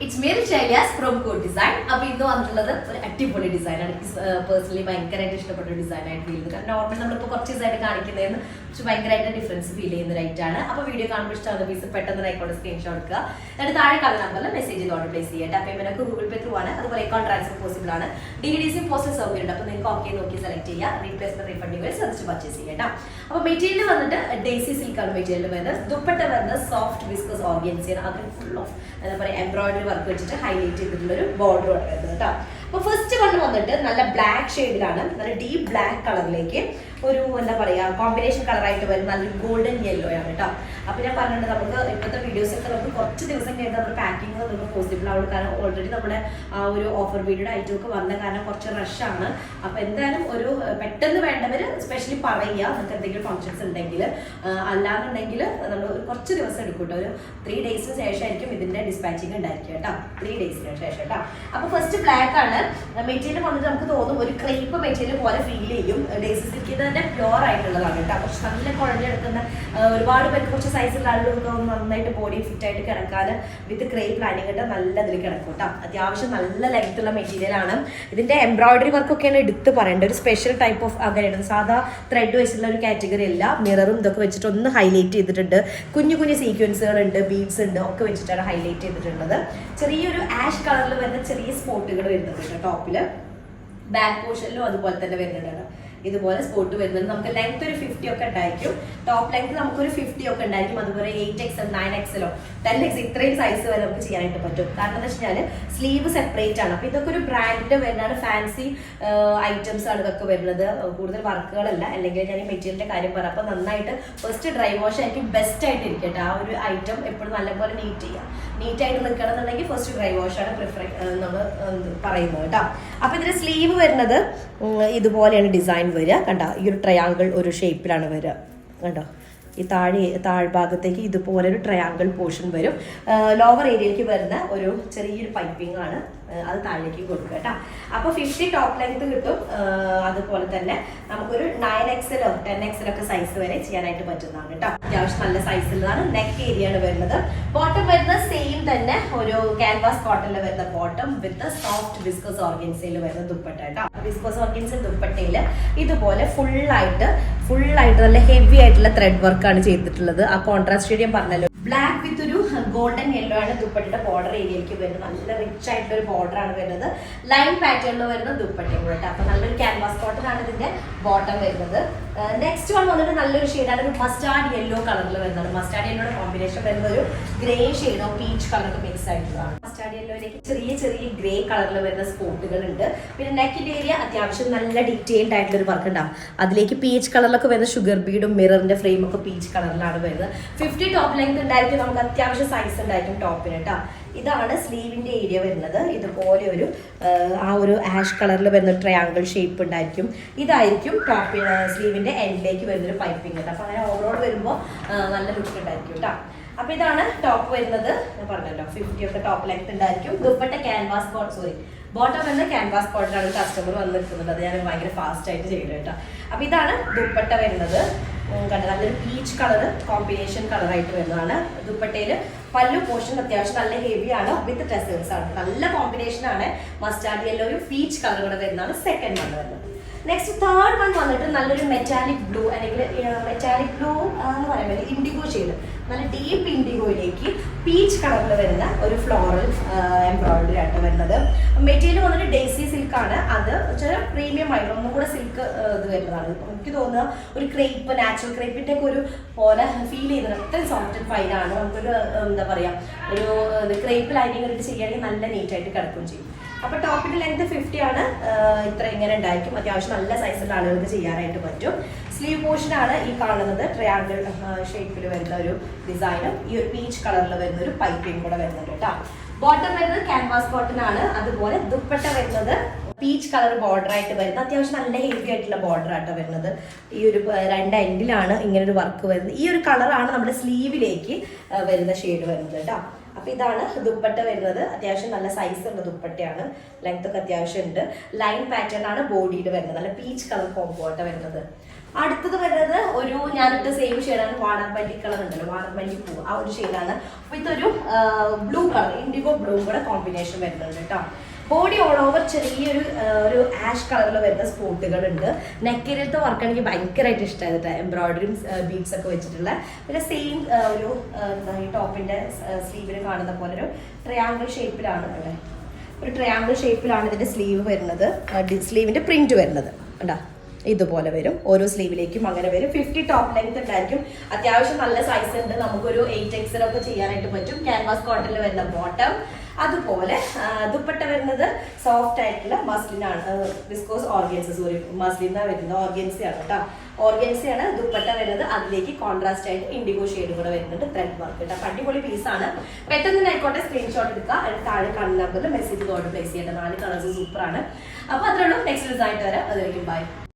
It's Mary Chalias from Code Design. അപ്പോൾ ഇന്ന് വന്നിട്ടുള്ളത് ഒരു അടിപൊളി ഡിസൈനാണ്. പേഴ്സണലി ഭയങ്കരമായിട്ട് ഇഷ്ടപ്പെട്ട ഒരു ഡിസൈനായിട്ട് ഫീൽ ചെയ്യുന്നത്. കാരണം നോർമൽ നമ്മളിപ്പോൾ കുറച്ച് ദിവസമായിട്ട് കാണിക്കുന്നതെന്ന് പക്ഷെ ഭയങ്കരമായിട്ട് ഡിഫറൻസ് ഫീൽ ചെയ്യുന്ന റൈറ്റാണ്. അപ്പോൾ വീഡിയോ കാണുമ്പോൾ ഇഷ്ടമാകുന്ന പീസ് പെട്ടെന്ന് ആയിക്കോട്ടെ സ്ക്രീൻഷോട്ട് എടുക്കുക. എന്നിട്ട് താഴെ കളർ നമ്പറിൽ മെസ്സേജ് ചെയ്ത് ഓർഡർ പ്ലേസ് ചെയ്യാം. പേയ്മെന്റ് ഗൂഗിൾ പേ ത്രൂ ആണ്. അതുപോലെ അക്കൗണ്ട് ട്രാൻസ്ഫർ പോസിബിൾ ആണ്. DVDC പോസ്റ്റൽ സൗകര്യം ഉണ്ട്. അപ്പോൾ നിങ്ങൾക്ക് ഓക്കെ നോക്കി സെലക്ട് ചെയ്യുക. റീപ്ലേസ്മെന്റ് റീഫണ്ട് ശ്രദ്ധിച്ച് പർച്ചേസ് ചെയ്യാം. അപ്പോൾ മെറ്റീരിയൽ വന്നിട്ട് ഡേസി സിൽക്കാണ് മെറ്റീരിയൽ വരുന്നത്. ദുപ്പട്ട വരുന്നത് സോഫ്റ്റ് വിസ്കസ് ഓർഗൻസിയാണ്. അതിന് ഫുൾ ഓഫ് എന്താ പറയുക എംബ്രോയിഡറി വർക്ക് വെച്ചിട്ട് ഹൈലൈറ്റ് ചെയ്തിട്ടുള്ള ഒരു ബോർഡർ വരുന്നത് കേട്ടോ. അപ്പോൾ ഫസ്റ്റ് വൺ വന്നിട്ട് നല്ല ബ്ലാക്ക് ഷെയ്ഡിലാണ്, നല്ല ഡീപ് ബ്ലാക്ക് കളറിലേക്ക് ഒരു എന്താ പറയുക കോമ്പിനേഷൻ കളറായിട്ട് വരുന്ന നല്ലൊരു ഗോൾഡൻ യെല്ലോ ആണ് കേട്ടോ. അപ്പോൾ ഞാൻ പറഞ്ഞിട്ട് നമുക്ക് ഇപ്പോഴത്തെ വീഡിയോസൊക്കെ നമുക്ക് കുറച്ച് ദിവസം കഴിഞ്ഞ് നമ്മുടെ പാക്കിംഗ് നമുക്ക് പോസിബിൾ ആവുള്ളൂ. കാരണം ഓൾറെഡി നമ്മുടെ ആ ഒരു ഓഫർ വീഡിയോയുടെ ഐറ്റമൊക്കെ വന്ന കാരണം കുറച്ച് റഷാണ്. അപ്പോൾ എന്തായാലും ഒരു പെട്ടെന്ന് വേണ്ടവർ സ്പെഷ്യലി പറയുക നമുക്ക് എന്തെങ്കിലും ഫംഗ്ഷൻസ് ഉണ്ടെങ്കിൽ. അല്ലാന്നുണ്ടെങ്കിൽ നമ്മൾ കുറച്ച് ദിവസം എടുക്കും കേട്ടോ. ഒരു 3 ഡേയ്സിന് ശേഷമായിരിക്കും ഇതിൻ്റെ ഡിസ്പാച്ചിങ് ഉണ്ടായിരിക്കും കേട്ടോ. 3 ഡേയ്സിന് ശേഷം കേട്ടോ. അപ്പോൾ ഫസ്റ്റ് ബ്ലാക്ക് ആണ് മെറ്റീരിയൽ വന്നിട്ട് നമുക്ക് തോന്നും ഒരു ക്രേപ്പ് മെറ്റീരിയൽ പോലെ ഫീൽ ചെയ്യും. ഡേസി സിൽക്ക് തന്നെ പ്യോർ ആയിട്ടുള്ളതാണ് കേട്ടോ. കുറച്ച് നല്ല കുഴഞ്ഞെടുക്കുന്ന ഒരുപാട് പേർക്ക് കുറച്ച് സൈസുള്ള ആളുകൾക്ക് നന്നായിട്ട് ബോഡി ഫിറ്റ് ആയിട്ട് കിടക്കാൻ വിത്ത് ക്രേപ്പ് ലൈനിങ് ഇട്ട് നല്ല ഇതിൽ കിടക്കും കേട്ടോ. അത്യാവശ്യം നല്ല ലെങ്ത് ഉള്ള മെറ്റീരിയൽ ആണ്. ഇതിന്റെ എംബ്രോയിഡറി വർക്കൊക്കെയാണ് എടുത്ത് പറയേണ്ടത്. ഒരു സ്പെഷ്യൽ ടൈപ്പ് ഓഫ് അങ്ങനെയാണ്, സാധാ ത്രെഡ് വെച്ചിട്ടുള്ള ഒരു കാറ്റഗറി അല്ല. മിററും ഇതൊക്കെ വെച്ചിട്ട് ഒന്ന് ഹൈലൈറ്റ് ചെയ്തിട്ടുണ്ട്. കുഞ്ഞു കുഞ്ഞു സീക്വൻസുകൾ ഉണ്ട്, ബീഡ്സ് ഉണ്ട്, ഒക്കെ വെച്ചിട്ടാണ് ഹൈലൈറ്റ് ചെയ്തിട്ടുള്ളത്. ചെറിയൊരു ആഷ് കളറിൽ വരുന്ന ചെറിയ സ്പോട്ടുകൾ വരുന്നുണ്ട് ടോപ്പിൽ. ബാക്ക് പോർഷനിലും അതുപോലെ തന്നെ വരുന്നുണ്ട്. ഇതുപോലെ സ്പോട്ട് വരുന്നത്. നമുക്ക് ലെങ്ത് ഒരു 50 ഒക്കെ ഉണ്ടായിരിക്കും. ടോപ്പ് ലെങ്ത് നമുക്കൊരു 50 ഒക്കെ ഉണ്ടായിരിക്കും. അതുപോലെ 8XL 9XL 10X ഇത്രയും സൈസ് വരെ നമുക്ക് ചെയ്യാനായിട്ട് പറ്റും. കാരണം എന്താ വെച്ചാൽ സ്ലീവ് സെപ്പറേറ്റ് ആണ്. അപ്പോൾ ഇതൊക്കെ ഒരു ബ്രാൻഡിന്റെ വരുന്നതാണ്. ഫാൻസി ഐറ്റംസ് ആണ് ഇതൊക്കെ വരുന്നത്. കൂടുതൽ വർക്കുകളല്ല. അല്ലെങ്കിൽ ഞാൻ ഈ മെറ്റീരിയലിന്റെ കാര്യം പറയാം. അപ്പോൾ നന്നായിട്ട് ഫസ്റ്റ് ഡ്രൈ വാഷ് ആയിരിക്കും ബെസ്റ്റ് ആയിട്ട് ഇരിക്കട്ടെ. ആ ഒരു ഐറ്റം എപ്പോഴും നല്ലപോലെ നീറ്റായിട്ട് നിൽക്കണം എന്നുണ്ടെങ്കിൽ ഫസ്റ്റ് ഡ്രൈ വാഷ് ആണ് നമ്മൾ പറയുന്നത് കേട്ടോ. അപ്പോൾ ഇതിന്റെ സ്ലീവ് വരുന്നത് ഇതുപോലെയാണ് ഡിസൈൻ വരിക. കണ്ടോ, ഈ ഒരു ട്രയാങ്കിൾ ഒരു ഷേപ്പിലാണ് വരിക. കണ്ടോ, ഈ താഴ്ഭാഗത്തേക്ക് ഇതുപോലെ ഒരു ട്രയാങ്കിൾ പോർഷൻ വരും. ലോവർ ഏരിയയിലേക്ക് വരുന്ന ഒരു ചെറിയൊരു പൈപ്പിംഗ് ആണ്, അത് താഴേക്ക് കൊടുക്കുക കേട്ടോ. അപ്പോൾ 50 ടോപ്പ് ലെങ്ത് കിട്ടും. അതുപോലെ തന്നെ നമുക്കൊരു 9XL 10XL ഒക്കെ സൈസ് വരെ ചെയ്യാനായിട്ട് പറ്റുന്നതാണ് കേട്ടോ. അത്യാവശ്യം നല്ല സൈസുള്ളതാണ്. നെക്ക് ഏരിയ ആണ് വരുന്നത്. ബോട്ടം വരുന്നത് സെയിം തന്നെ ഒരു ക്യാൻവാസ് കോട്ടണിൽ വരുന്ന ബോട്ടം വിത്ത് സോഫ്റ്റ് വിസ്കസ് ഓർഗൻസയിൽ വരുന്ന ദുപ്പട്ട കേട്ടോ. വിസ്കസ് ഓർഗൻസൽ ദുപ്പട്ടയിൽ ഇതുപോലെ ഫുള്ളായിട്ട് നല്ല ഹെവി ആയിട്ടുള്ള ത്രെഡ് വർക്കാണ് ചെയ്തിട്ടുള്ളത്. ആ കോൺട്രാസ്റ്റ് ഷെയ്ഡ് ഞാൻ പറഞ്ഞല്ലോ, ബ്ലാക്ക് വിത്ത് ഒരു ഗോൾഡൻ യെല്ലോ ആണ് ദുപ്പട്ടയുടെ ബോർഡർ ഏരിയയിലേക്ക് വരുന്നത്. നല്ല റിച്ച് ആയിട്ടുള്ള ഒരു ബോർഡർ ആണ് വരുന്നത്. ലൈൻ പാറ്റേണിൽ വരുന്ന ദുപ്പട്ടയും കൂടെ. അപ്പൊ നല്ലൊരു ക്യാൻവാസ് കോട്ടൺ ആണ് ഇതിന്റെ ബോട്ടം വരുന്നത്. നെക്സ്റ്റ് വൺ വന്നിട്ട് നല്ലൊരു ഷെയ്ഡാണ്, ഒരു മസ്റ്റാർഡ് യെല്ലോ കളറിൽ വരുന്നത്. മസ്റ്റാർഡ് യെല്ലോയുടെ കോമ്പിനേഷൻ വരുന്ന ഒരു ഗ്രേ ഷെയ്ഡോ പീച്ച് കളർ മിക്സ് ആയിട്ടുള്ളതാണ്. മസ്റ്റാർഡ് യെല്ലോയിലേക്ക് ചെറിയ ഗ്രേ കളറിൽ വരുന്ന സ്പോട്ടുകൾ ഉണ്ട്. പിന്നെ നെക്കിന്റെ ഏരിയ അത്യാവശ്യം നല്ല ഡീറ്റെയിൽഡ് ആയിട്ടുള്ള ഒരു വർക്ക് ഉണ്ടാവും. അതിലേക്ക് പീച്ച് കളറിലൊക്കെ വരുന്ന ഷുഗർ ബീഡും മിററിന്റെ ഫ്രെയിം ഒക്കെ പീച്ച് കളറിലാണ് വരുന്നത്. 50 ടോപ്പ് ലെങ്ത് ഉണ്ടായിരിക്കും. നമുക്ക് അത്യാവശ്യം സൈസ് ഉണ്ടായിരിക്കും ടോപ്പിന് കേട്ടോ. ഇതാണ് സ്ലീവിന്റെ ഏരിയ വരുന്നത്. ഇതുപോലെ ഒരു ആ ഒരു ആഷ് കളറിൽ വരുന്ന ട്രയാങ്കിൾ ഷേപ്പ് ഉണ്ടായിരിക്കും. ഇതായിരിക്കും ടോപ്പ് സ്ലീവിന്റെ എൻഡിലേക്ക് വരുന്നൊരു പൈപ്പിംഗ് കേട്ടോ. അപ്പൊ അങ്ങനെ ഓവറോൾ വരുമ്പോൾ നല്ല ലുക്ക് ഉണ്ടായിരിക്കും കേട്ടോ. അപ്പൊ ഇതാണ് ടോപ്പ് വരുന്നത്. ഞാൻ പറഞ്ഞല്ലോ 50 ഒക്കെ ടോപ്പ് ലെങ്ത് ഉണ്ടായിരിക്കും. ദുപ്പട്ട ക്യാൻവാസ് ബോട്ടം വരുന്ന ക്യാൻവാസ് കോട്ടനാണ് കസ്റ്റമർ വന്ന് നിൽക്കുന്നത്. അത് ഞാൻ ഭയങ്കര ഫാസ്റ്റ് ആയിട്ട് ചെയ്തു കേട്ടോ. അപ്പൊ ഇതാണ് ദുപ്പട്ട വരുന്നത്. കണ്ടത് നല്ലൊരു പീച്ച് കളർ കോമ്പിനേഷൻ കളറായിട്ട് വരുന്നതാണ്. ദുപ്പട്ടയിൽ പല്ലു പോർഷൻ അത്യാവശ്യം നല്ല ഹെവി ആണ് വിത്ത് ടെസേഴ്സ് ആണ്. നല്ല കോമ്പിനേഷൻ ആണ്. മസ്റ്റാർഡ് യെല്ലോയും പീച്ച് കളർ കൂടെ വരുന്നതാണ് സെക്കൻഡ് വൺ വരുന്നത്. നെക്സ്റ്റ് തേർഡ് വൺ വന്നിട്ട് നല്ലൊരു മെറ്റാലിക് ബ്ലൂ അല്ലെങ്കിൽ മെറ്റാലിക് ബ്ലൂ എന്ന് പറയുമ്പോൾ ഇൻഡിഗോ ഷെയ്ഡ്, നല്ല ഡീപ്പ് ഇൻഡിഗോയിലേക്ക് പീച്ച് കളറിൽ വരുന്ന ഒരു ഫ്ലോറൽ എംബ്രോയിഡറി ആയിട്ട് വരുന്നത്. മെറ്റീരിയൽ വന്നിട്ട് ഡേസി സിൽക്ക് ആണ്. അത് ചില പ്രീമിയം ആയിട്ട് ഒന്നും കൂടെ സിൽക്ക് ഇത് വരുന്നതാണ്. എനിക്ക് തോന്നുക ഒരു ക്രേപ്പ്, നാച്ചുറൽ ക്രേപ്പിന്റെ ഒക്കെ ഒരു പോലെ ഫീൽ ചെയ്യുന്നത്. അത്രയും സോഫ്റ്റ് ആൻഡ് ഫൈൻ ആണ്. നമുക്കൊരു എന്താ പറയുക ഒരു ക്രേപ്പ് ലൈനിങ് ഇട്ട് ചെയ്യുകയാണെങ്കിൽ നല്ല നീറ്റായിട്ട് കിടക്കുകയും ചെയ്യും. അപ്പോൾ ടോപ്പിന്റെ ലെങ്ത് 50 ആണ്. ഇത്ര ഇങ്ങനെ ഉണ്ടായിരിക്കും. അത്യാവശ്യം നല്ല സൈസുള്ള ആളുകൾക്ക് ചെയ്യാനായിട്ട് പറ്റും. സ്ലീവ് പോർഷൻ ആണ് ഈ കാണുന്നത്. ട്രയാങ്കിൾ ഷേപ്പിൽ വരുന്ന ഒരു ഡിസൈനും ഈ ഒരു പീച്ച് കളറിൽ വരുന്ന ഒരു പൈപ്പിംഗ് കൂടെ വരുന്നുണ്ട് കേട്ടോ. ബോട്ടം വരുന്നത് ക്യാൻവാസ് കോട്ടൺ ആണ്. അതുപോലെ ദുപ്പട്ട വരുന്നത് പീച്ച് കളർ ബോർഡർ ആയിട്ട് വരുന്നത്. അത്യാവശ്യം നല്ല ഹെവി ആയിട്ടുള്ള ബോർഡർ ആയിട്ട് വരുന്നത്. ഈ ഒരു 2 എൻഡിലാണ് ഇങ്ങനെ ഒരു വർക്ക് വരുന്നത്. ഈ ഒരു കളറാണ് നമ്മുടെ സ്ലീവിലേക്ക് വരുന്ന ഷെയ്ഡ് വരുന്നത് കേട്ടോ. അപ്പോൾ ഇതാണ് ദുപ്പട്ട വരുന്നത്. അത്യാവശ്യം നല്ല സൈസ് ഉള്ള ദുപ്പട്ടയാണ്. ലെങ്ത് ഒക്കെ അത്യാവശ്യം ഉണ്ട്. ലൈൻ പാറ്റേൺ ആണ് ബോഡിയിൽ വരുന്നത്. നല്ല പീച്ച് കളർ കോമ്പോട്ട വരുന്നത്. അടുത്തത് വരുന്നത് ഒരു ഞാനിട്ട് സെയിം ഷെയ്ഡാണ് വാടാമല്ലി കളർ ഉണ്ടല്ലോ, വാടാമല്ലി പൂ, ആ ഒരു ഷെയ്ഡാണ്. അപ്പൊ ഇതൊരു ബ്ലൂ കളർ, ഇൻഡിഗോ ബ്ലൂ കൂടെ കോമ്പിനേഷൻ വരുന്നുണ്ട് കേട്ടോ. ബോഡി ഓൾ ഓവർ ചെറിയൊരു ഒരു ആഷ് കളറിൽ വരുന്ന സ്പോട്ടുകൾ ഉണ്ട്. നെക്കിലത്തെ വർക്ക് എനിക്ക് ഭയങ്കരമായിട്ട് ഇഷ്ടമായത്, എംബ്രോയിഡറിയും ബീഡ്സ് ഒക്കെ വെച്ചിട്ടുള്ള. പിന്നെ സെയിം ഒരു എന്താ ഈ ടോപ്പിന്റെ സ്ലീവിൽ കാണുന്ന പോലെ ഒരു ട്രയാങ്കിൾ ഷേപ്പിലാണ് ഇവിടെ, ഒരു ട്രയാങ്കിൾ ഷേപ്പിലാണ് ഇതിന്റെ സ്ലീവ് വരുന്നത്. സ്ലീവിന്റെ പ്രിന്റ് വരുന്നത് കണ്ടാ ഇതുപോലെ വരും. ഓരോ സ്ലീവിലേക്കും അങ്ങനെ വരും. 50 ടോപ്പ് ലെങ്ത് ഉണ്ടായിരിക്കും. അത്യാവശ്യം നല്ല സൈസ് ഉണ്ട്, നമുക്കൊരു 8XL ഒക്കെ ചെയ്യാനായിട്ട് പറ്റും. ക്യാൻവാസ് കോട്ടണിൽ വരുന്ന ബോട്ടം. അതുപോലെ ദുപ്പട്ട വരുന്നത് സോഫ്റ്റ് ആയിട്ടുള്ള മസ്ലിനാണ്, വിസ്കോസ് ഓർഗൻസ, സോറി മസ്ലിനാണ് വരുന്നത്, ഓർഗൻസയാണ് കേട്ടോ. ഓർഗൻസയാണ് ദുപ്പട്ട വരുന്നത്. അതിലേക്ക് കോൺട്രാസ്റ്റ് ആയിട്ട് ഇൻഡിഗോ ഷെയ്ഡ് കൂടെ വരുന്നുണ്ട്, ത്രെഡ് വർക്ക് കേട്ടോ. അടിപൊളി പീസാണ്. പെട്ടെന്ന് ആയിക്കോട്ടെ സ്ക്രീൻഷോട്ട് എടുക്കുക, അതിന് താഴെ കാണുന്ന നമ്പറിൽ മെസ്സേജ് ഓർഡർ പ്ലേസ് ചെയ്യേണ്ട. 4 കളേഴ്സ് സൂപ്പറാണ്. അപ്പോൾ അത്രേ ഉള്ളൂ. നെക്സ്റ്റ് റിസൾട്ട് വരാം. അതുവരെയും ബൈ.